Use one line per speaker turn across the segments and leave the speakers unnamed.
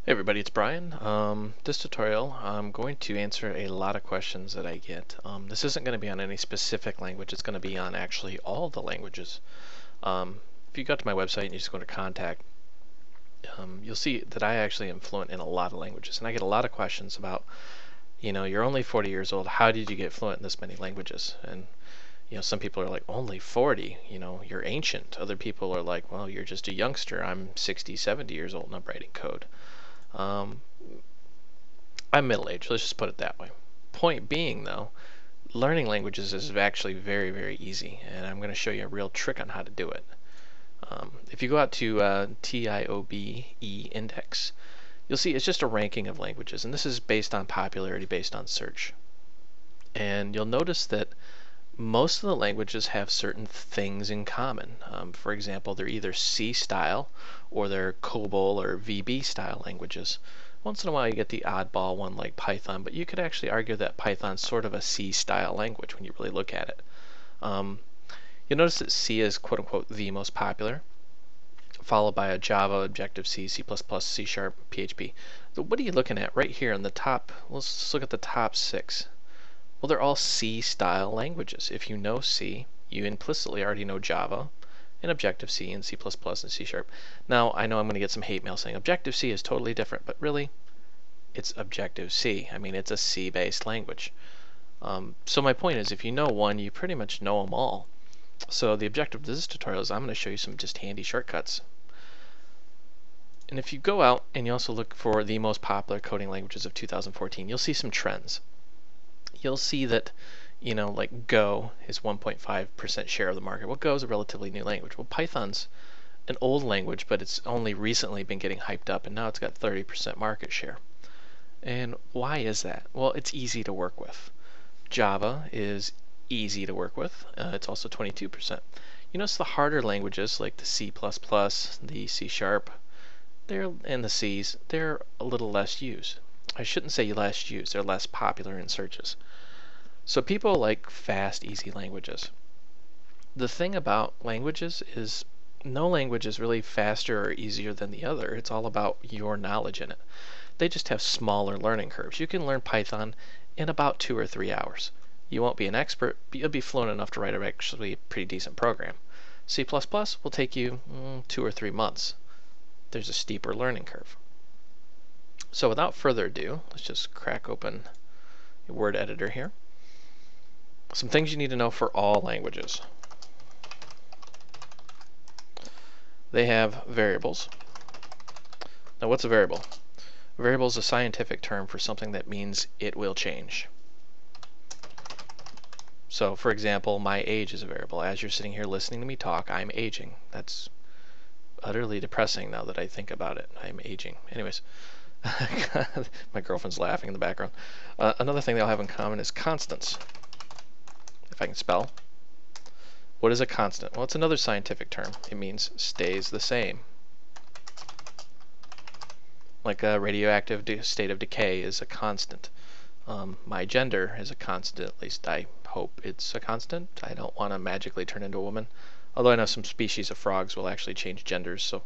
Hey everybody, it's Brian. This tutorial, I'm going to answer a lot of questions that I get. This isn't going to be on any specific language, it's going to be on actually all the languages. If you go to my website and you just go to contact, you'll see that I actually am fluent in a lot of languages. And I get a lot of questions about, you're only 40 years old, how did you get fluent in this many languages? And some people are like, only 40, you're ancient. Other people are like, well, you're just a youngster. I'm 60, 70 years old and I'm writing code. I'm middle-aged, let's just put it that way. Point being, though, learning languages is actually very, very easy, and I'm going to show you a real trick on how to do it. If you go out to TIOBE index, you'll see it's just a ranking of languages, and this is based on popularity, based on search. And you'll notice that most of the languages have certain things in common. For example, they're either C style or they're COBOL or VB style languages. Once in a while you get the oddball one like Python, but you could actually argue that Python's sort of a C style language when you really look at it. You'll notice that C is quote unquote the most popular, followed by a Java, Objective-C, C++, C#, PHP. So what are you looking at right here in the top? Let's look at the top 6. Well, they're all C-style languages. If you know C, you implicitly already know Java and Objective-C and C++ and C#. Now, I know I'm going to get some hate mail saying Objective-C is totally different, but really, it's Objective-C. I mean, it's a C-based language. So my point is, if you know one, you pretty much know them all. So the objective of this tutorial is I'm going to show you some just handy shortcuts. And if you go out and you also look for the most popular coding languages of 2014, you'll see some trends. You'll see that, like Go is 1.5% share of the market. Well, Go is a relatively new language. Well, Python's an old language, but it's only recently been getting hyped up, and now it's got 30% market share. And why is that? Well, it's easy to work with. Java is easy to work with. It's also 22%. You notice the harder languages like the C++, the C#, and the C's, they're a little less used. I shouldn't say less used, they're less popular in searches. So people like fast, easy languages. The thing about languages is no language is really faster or easier than the other. It's all about your knowledge in it. They just have smaller learning curves. You can learn Python in about 2 or 3 hours. You won't be an expert, but you'll be fluent enough to write actually a pretty decent program. C++ will take you 2 or 3 months. There's a steeper learning curve. So without further ado, let's just crack open a word editor here. Some things you need to know for all languages. They have variables. Now what's a variable? A variable is a scientific term for something that means it will change. So for example, my age is a variable. As you're sitting here listening to me talk, I'm aging. That's utterly depressing now that I think about it. I'm aging. Anyways. My girlfriend's laughing in the background. Another thing they all have in common is constants. If I can spell. What is a constant? Well, it's another scientific term. It means stays the same. Like a radioactive state of decay is a constant. My gender is a constant, at least I hope it's a constant. I don't want to magically turn into a woman. Although I know some species of frogs will actually change genders, so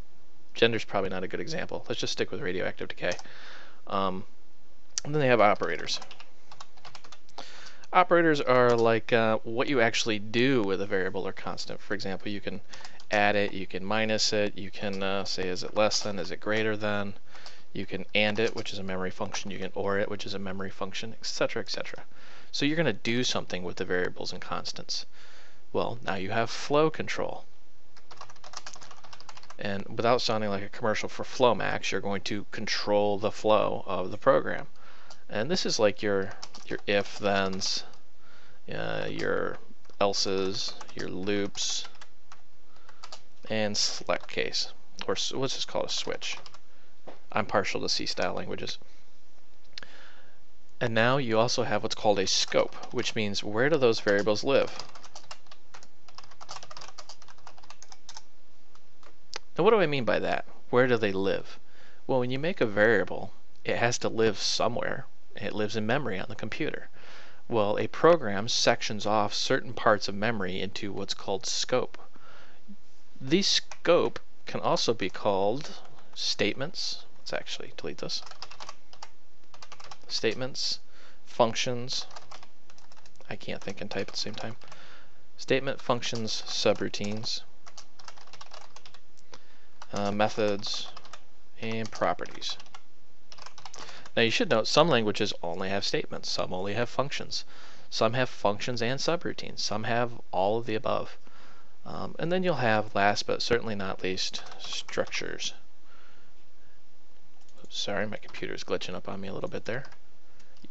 gender's probably not a good example. Let's just stick with radioactive decay. And then they have operators. Operators are like what you actually do with a variable or constant. For example, you can add it, you can minus it, you can say is it less than, is it greater than. You can AND it, which is a memory function. You can OR it, which is a memory function, etc., etc. So you're going to do something with the variables and constants. Well, now you have flow control. And without sounding like a commercial for Flomax, you're going to control the flow of the program. And this is like your if-thens, your elses, your loops, and select case. Or let's just call it a switch. I'm partial to C-style languages. And now you also have what's called a scope, which means where do those variables live? Now what do I mean by that? Where do they live? Well, when you make a variable, it has to live somewhere. It lives in memory on the computer. Well, a program sections off certain parts of memory into what's called scope. The scope can also be called statements, Let's actually delete this. Statements, functions. I can't think and type at the same time. Statement, functions, subroutines, methods, and properties. Now you should note some languages only have statements, some only have functions. Some have functions and subroutines. Some have all of the above. And then you'll have, last but certainly not least, structures. Oops, sorry, my computer's glitching up on me a little bit there.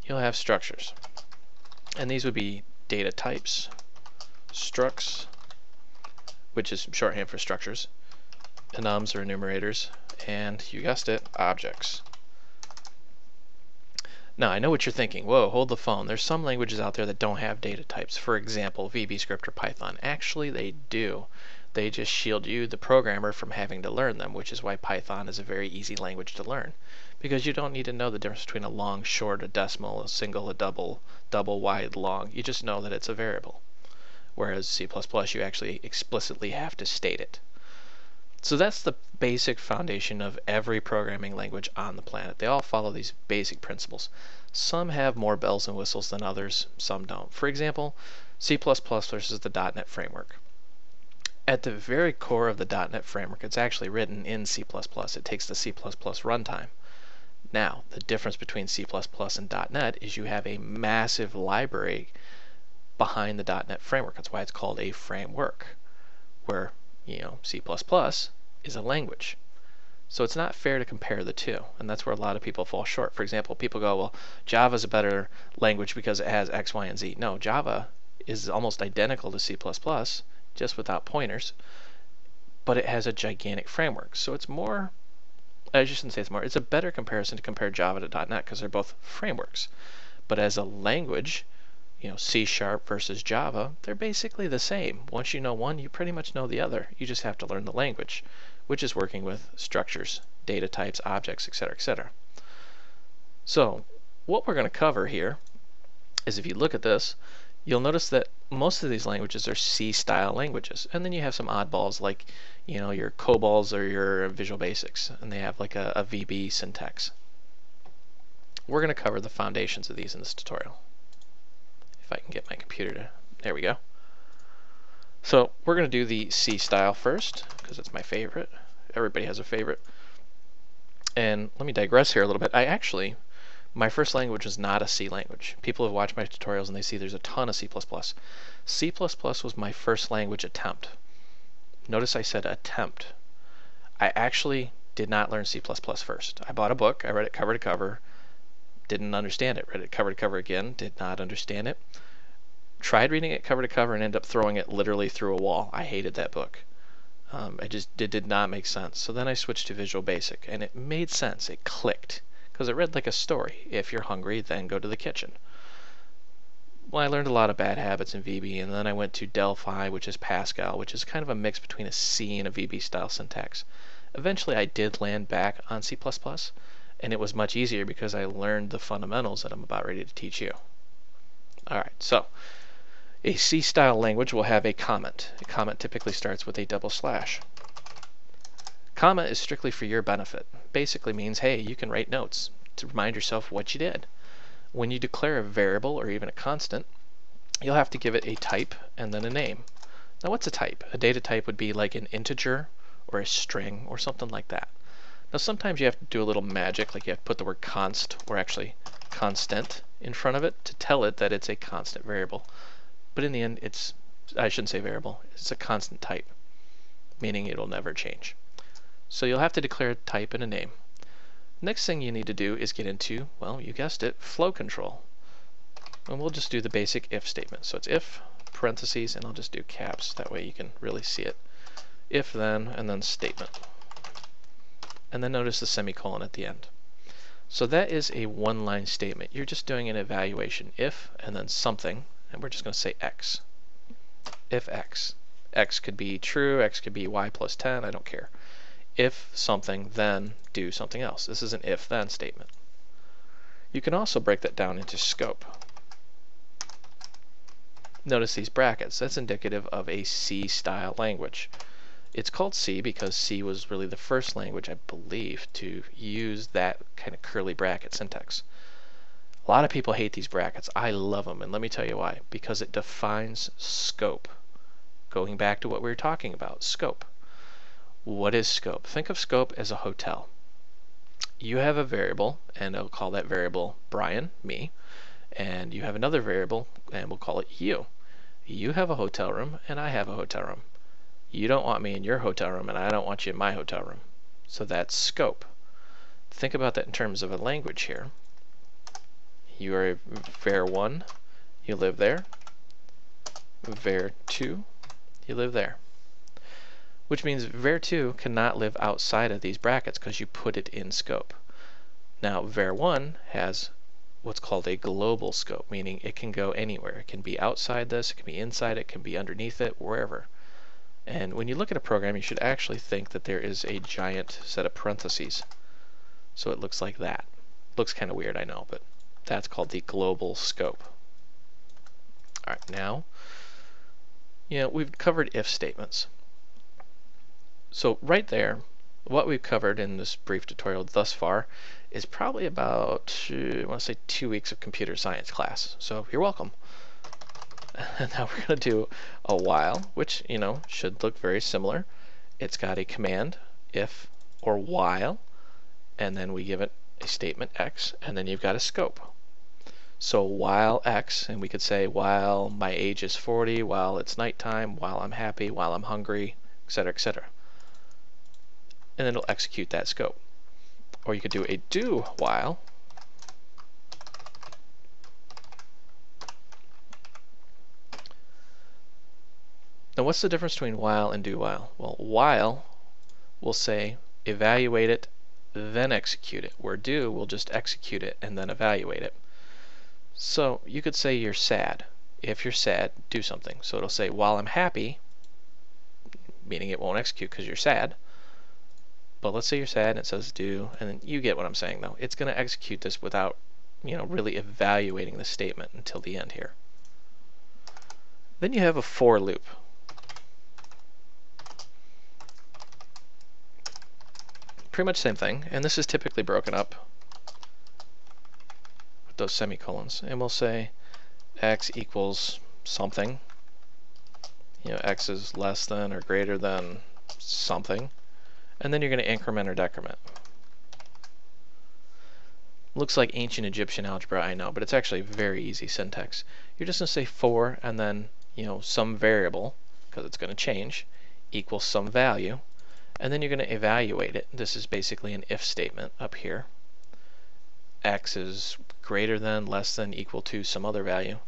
You'll have structures. And these would be data types, structs, which is shorthand for structures, enums or enumerators, and you guessed it, objects. Now I know what you're thinking. Whoa, hold the phone. There's some languages out there that don't have data types. For example, VBScript or Python. Actually, they do. They just shield you, the programmer, from having to learn them, which is why Python is a very easy language to learn. Because you don't need to know the difference between a long, short, a decimal, a single, a double, wide, long. You just know that it's a variable. Whereas C++, you actually explicitly have to state it. So that's the basic foundation of every programming language on the planet. They all follow these basic principles. Some have more bells and whistles than others, some don't. For example, C++ versus the .NET framework. At the very core of the .NET framework, it's actually written in C++. It takes the C++ runtime. Now, the difference between C++ and .NET is you have a massive library behind the .NET framework. That's why it's called a framework, where C++ is a language. So it's not fair to compare the two, and that's where a lot of people fall short. For example, people go, well, Java's a better language because it has X, Y, and Z. No, Java is almost identical to C++, just without pointers, but it has a gigantic framework. So it's more, I shouldn't say it's more, it's a better comparison to compare Java to .NET because they're both frameworks. But as a language, C# versus Java, they're basically the same. Once you know one, you pretty much know the other. You just have to learn the language, which is working with structures, data types, objects, etc., etc. So what we're going to cover here is, if you look at this, you'll notice that most of these languages are C-style languages. And then you have some oddballs like, your COBOLs or your Visual Basics, and they have like a VB syntax. We're going to cover the foundations of these in this tutorial. If I can get my computer to, there we go. So we're going to do the C style first, because it's my favorite. Everybody has a favorite. And let me digress here a little bit. My first language was not a C language. People have watched my tutorials and they see there's a ton of C++. C++ was my first language attempt. Notice I said attempt. I actually did not learn C++ first. I bought a book, I read it cover to cover, didn't understand it. Read it cover to cover again, did not understand it. Tried reading it cover to cover and ended up throwing it literally through a wall. I hated that book. It did not make sense. So then I switched to Visual Basic, and it made sense. It clicked, because it read like a story. If you're hungry, then go to the kitchen. Well, I learned a lot of bad habits in VB, and then I went to Delphi, which is Pascal, which is kind of a mix between a C and a VB style syntax. Eventually I did land back on C++, and it was much easier because I learned the fundamentals that I'm about ready to teach you. Alright, so a C-style language will have a comment. A comment typically starts with a double slash. Comma is strictly for your benefit. Basically means, hey, you can write notes to remind yourself what you did. When you declare a variable or even a constant, you'll have to give it a type and then a name. Now what's a type? A data type would be like an integer or a string or something like that. Now sometimes you have to do a little magic, like you have to put the word const, or actually constant, in front of it to tell it that it's a constant variable. But in the end, I shouldn't say variable, it's a constant type, meaning it'll never change. So you'll have to declare a type and a name. Next thing you need to do is get into, well, you guessed it, flow control. And we'll just do the basic if statement. So it's if, parentheses, and I'll just do caps, that way you can really see it. If then, and then statement. And then notice the semicolon at the end. So that is a one-line statement. You're just doing an evaluation. If, and then something, and we're just going to say x. If x. X could be true, x could be y plus 10, I don't care. If something, then do something else. This is an if-then statement. You can also break that down into scope. Notice these brackets. That's indicative of a C-style language. It's called C because C was really the first language, I believe, to use that kind of curly bracket syntax. A lot of people hate these brackets. I love them, and let me tell you why. Because it defines scope. Going back to what we were talking about, scope. What is scope? Think of scope as a hotel. You have a variable, and I'll call that variable Brian, me, and you have another variable, and we'll call it you. You have a hotel room, and I have a hotel room. You don't want me in your hotel room, and I don't want you in my hotel room. So that's scope. Think about that in terms of a language here. You are var1, you live there. var2, you live there. Which means var2 cannot live outside of these brackets because you put it in scope. Now var1 has what's called a global scope, meaning it can go anywhere. It can be outside this, it can be inside it, can be underneath it, wherever. And when you look at a program, you should actually think that there is a giant set of parentheses. So it looks like that. Looks kind of weird, I know, but that's called the global scope. All right, now, we've covered if statements. So right there, what we've covered in this brief tutorial thus far is probably about, I want to say 2 weeks of computer science class. So you're welcome. Now we're going to do a while, which, should look very similar. It's got a command, if or while, and then we give it a statement x, and then you've got a scope. So while x, and we could say while my age is 40, while it's nighttime, while I'm happy, while I'm hungry, etc., etc. And then it'll execute that scope. Or you could do a do while. Now what's the difference between while and do while? Well, while will say evaluate it, then execute it, where do will just execute it and then evaluate it. So you could say you're sad. If you're sad, do something. So it'll say while I'm happy, meaning it won't execute because you're sad. But let's say you're sad and it says do, and then you get what I'm saying though. It's going to execute this without, really evaluating the statement until the end here. Then you have a for loop. Pretty much same thing, and this is typically broken up with those semicolons, and we'll say x equals something. X is less than or greater than something, and then you're going to increment or decrement. Looks like ancient Egyptian algebra, I know, but it's actually very easy syntax. You're just going to say for, and then some variable, because it's going to change, equals some value. And then you're going to evaluate it. This is basically an if statement up here. X is greater than, less than, equal to some other value.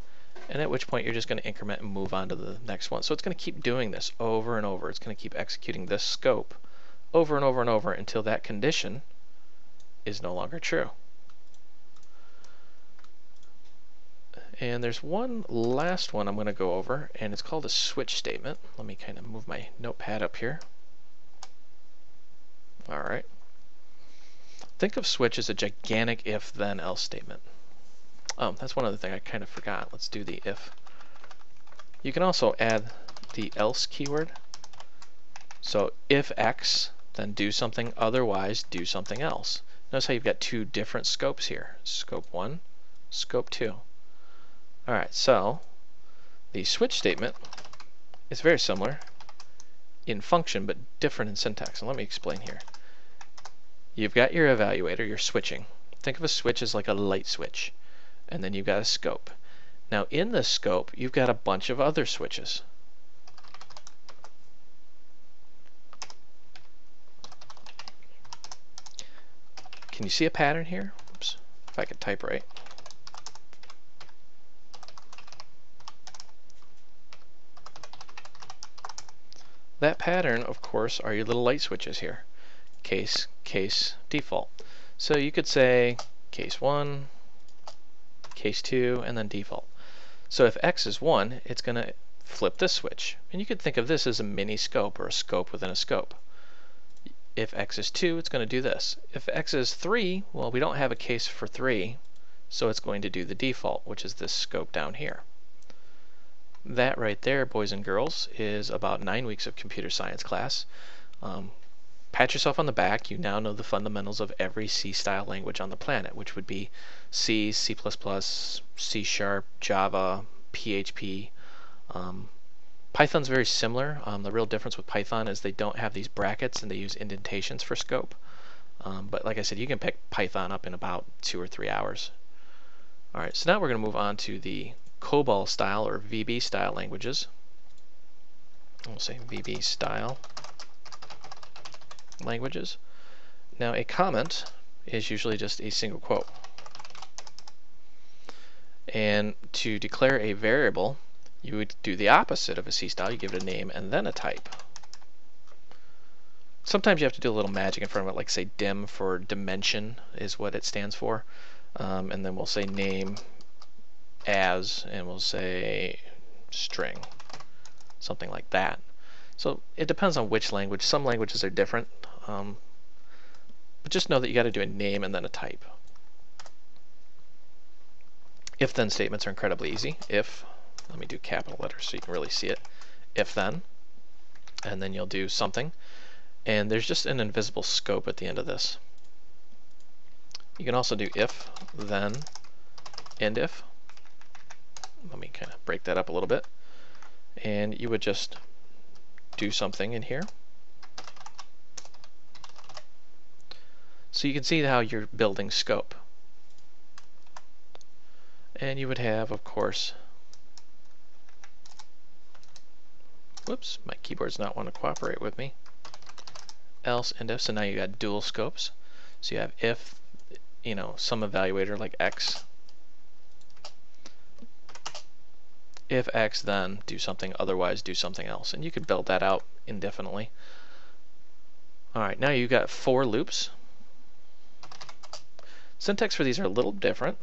And at which point you're just going to increment and move on to the next one. So it's going to keep doing this over and over. It's going to keep executing this scope over and over and over until that condition is no longer true. And there's one last one I'm going to go over, and it's called a switch statement. Let me kind of move my notepad up here. Alright. Think of switch as a gigantic if then else statement. Oh, that's one other thing I kind of forgot. Let's do the if. You can also add the else keyword. So if x, then do something, otherwise do something else. Notice how you've got two different scopes here. Scope 1, scope 2. Alright, so the switch statement is very similar in function but different in syntax. And let me explain here. You've got your evaluator, you're switching. Think of a switch as like a light switch. And then you've got a scope. Now in this scope, you've got a bunch of other switches. Can you see a pattern here? Oops, if I could type right. That pattern, of course, are your little light switches here. Case, case, default. So you could say case 1, case 2, and then default. So if x is 1, it's going to flip this switch. And you could think of this as a mini scope or a scope within a scope. If x is 2, it's going to do this. If x is 3, well, we don't have a case for 3, so it's going to do the default, which is this scope down here. That right there, boys and girls, is about 9 weeks of computer science class. Pat yourself on the back. You now know the fundamentals of every C-style language on the planet, which would be C, C++, C Sharp, Java, PHP. Python's very similar. The real difference with Python is they don't have these brackets and they use indentations for scope. But like I said, you can pick Python up in about 2 or 3 hours. All right, so now we're going to move on to the COBOL style or VB style languages. We'll say VB style languages. Now a comment is usually just a single quote. And to declare a variable, you would do the opposite of a C style. You give it a name and then a type. Sometimes you have to do a little magic in front of it, like say dim for dimension is what it stands for. And then we'll say name as, and we'll say string, something like that. So it depends on which language. Some languages are different, but just know that you got to do a name and then a type. If-then statements are incredibly easy. If, let me do capital letters so you can really see it. If-then, and then you'll do something. And there's just an invisible scope at the end of this. You can also do if, then, and if. Let me kind of break that up a little bit. And you would just do something in here. So you can see how you're building scope. And you would have, of course, whoops, my keyboard's not want to cooperate with me. Else and if, so now you got dual scopes. So you have if, some evaluator like x. If x, then do something, otherwise do something else. And you could build that out indefinitely. Alright, now you've got 4 loops. Syntax for these are a little different.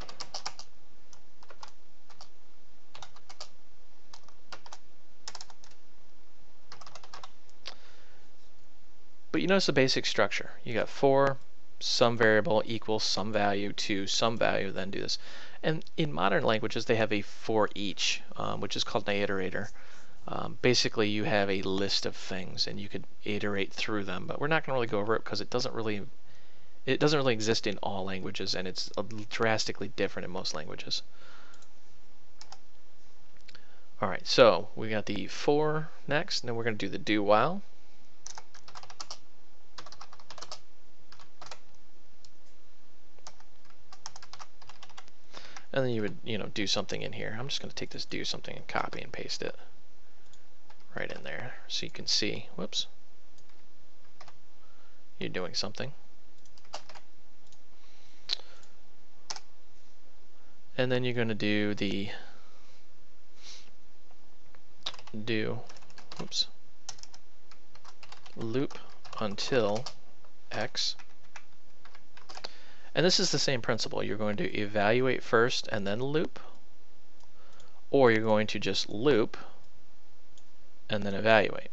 But you notice the basic structure. You got for, some variable equals some value to some value, then do this. And in modern languages, they have a for each, which is called an iterator. Basically, you have a list of things, and you could iterate through them. But we're not going to really go over it because it doesn't really exist in all languages, and it's drastically different in most languages. All right, so we got the for next, and then we're going to do the do while. And then you would, do something in here. I'm just going to take this do something and copy and paste it right in there so you can see, whoops, you're doing something. And then you're going to do the do, whoops, loop until x. And this is the same principle. You're going to evaluate first and then loop, or you're going to just loop and then evaluate.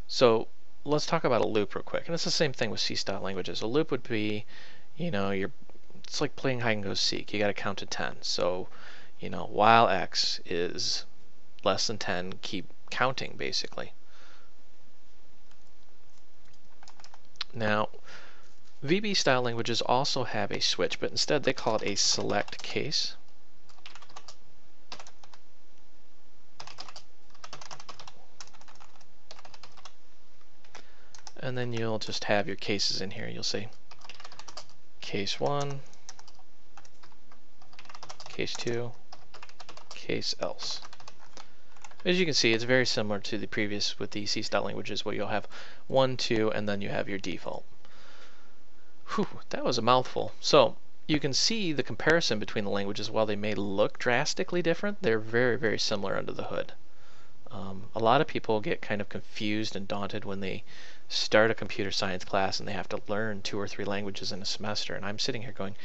So let's talk about a loop real quick. And it's the same thing with C-style languages. A loop would be, it's like playing hide and go seek. You got to count to 10. So, while x is less than 10, keep counting basically. Now, VB style languages also have a switch, but instead they call it a select case. And then you'll just have your cases in here. You'll say case 1, case 2, case else. As you can see, it's very similar to the previous with the C-style languages where you'll have 1, 2, and then you have your default. Whew, that was a mouthful. So you can see the comparison between the languages. While they may look drastically different, they're very, very similar under the hood. A lot of people get kind of confused and daunted when they start a computer science class and they have to learn 2 or 3 languages in a semester. And I'm sitting here going,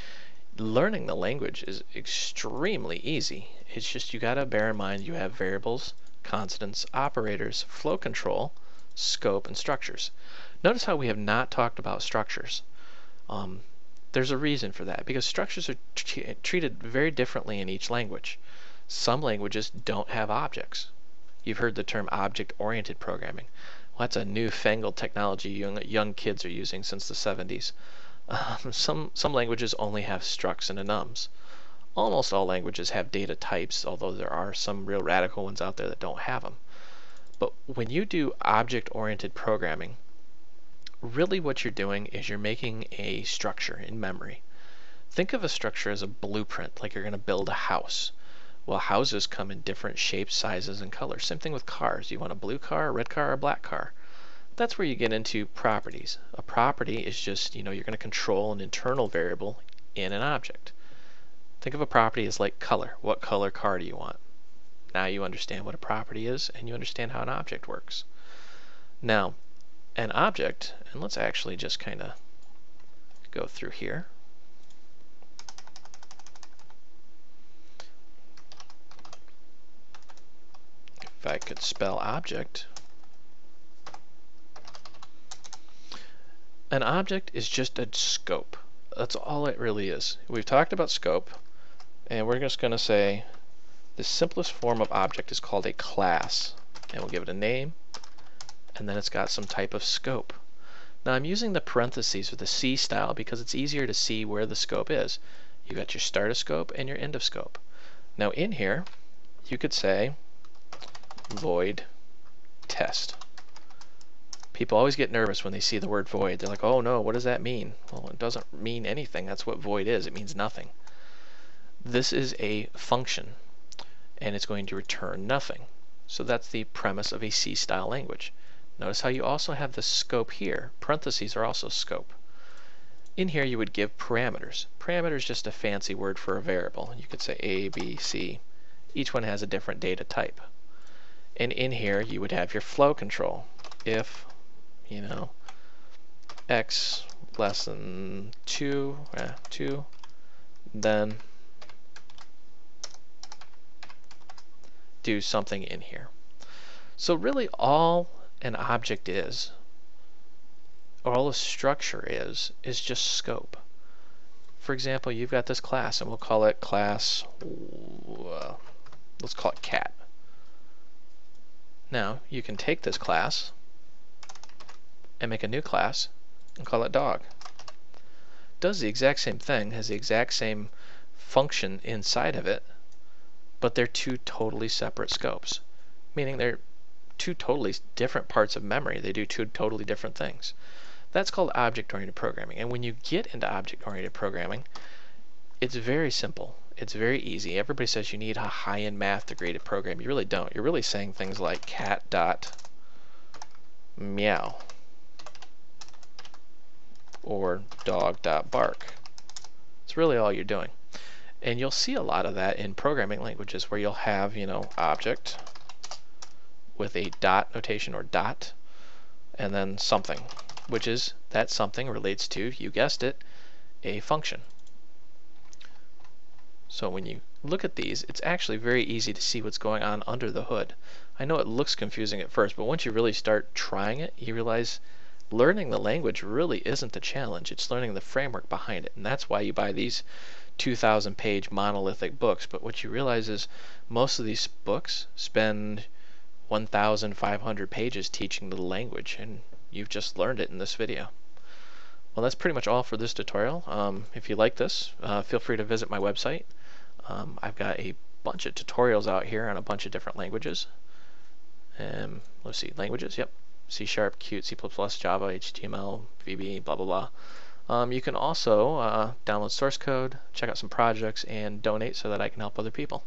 learning the language is extremely easy. It's just you got to bear in mind you have variables, constants, operators, flow control, scope, and structures. Notice how we have not talked about structures. There's a reason for that, because structures are treated very differently in each language. Some languages don't have objects. You've heard the term object-oriented programming. Well, that's a newfangled technology young kids are using since the 70s. Some languages only have structs and enums. Almost all languages have data types, although there are some real radical ones out there that don't have them. But when you do object-oriented programming, really what you're doing is you're making a structure in memory. Think of a structure as a blueprint, like you're going to build a house. Well, houses come in different shapes, sizes, and colors. Same thing with cars. You want a blue car, a red car, or a black car. That's where you get into properties. A property is just, you're going to control an internal variable in an object. Think of a property as like color. What color car do you want? Now you understand what a property is, and you understand how an object works. Now, an object, and let's actually just kind of go through here. If I could spell object. An object is just a scope. That's all it really is. We've talked about scope, and we're just going to say the simplest form of object is called a class. And we'll give it a name, and then it's got some type of scope. Now I'm using the parentheses with the C style because it's easier to see where the scope is. You got your start of scope and your end of scope. Now in here, you could say void test. People always get nervous when they see the word void. They're like, oh no, what does that mean? Well, it doesn't mean anything. That's what void is. It means nothing. This is a function, and it's going to return nothing. So that's the premise of a C-style language. Notice how you also have the scope here. Parentheses are also scope. In here you would give parameters. Parameter is just a fancy word for a variable. You could say A, B, C. Each one has a different data type. And in here you would have your flow control. If, x less than 2, then do something in here. So really all an object is, or all a structure is just scope. For example, you've got this class, and we'll call it class, let's call it cat. Now, you can take this class and make a new class and call it dog. Does the exact same thing, has the exact same function inside of it, but they're two totally separate scopes, meaning they're two totally different parts of memory. They do two totally different things. That's called object-oriented programming. And when you get into object-oriented programming, it's very simple. It's very easy. Everybody says you need a high-end math degree to program. You really don't. You're really saying things like cat dot meow or dog dot bark. It's really all you're doing. And you'll see a lot of that in programming languages where you'll have, object with a dot notation or dot and then something, which is that something relates to, you guessed it, a function. So when you look at these, it's actually very easy to see what's going on under the hood. I know it looks confusing at first, but once you really start trying it, you realize learning the language really isn't the challenge. It's learning the framework behind it. And that's why you buy these 2,000-page monolithic books. But what you realize is most of these books spend 1,500 pages teaching the language, and you've just learned it in this video. Well, that's pretty much all for this tutorial. If you like this, feel free to visit my website. I've got a bunch of tutorials out here on a bunch of different languages. Let's see, languages, yep. C#, Qt, C++, Java, HTML, VB, blah, blah, blah. You can also download source code, check out some projects, and donate so that I can help other people.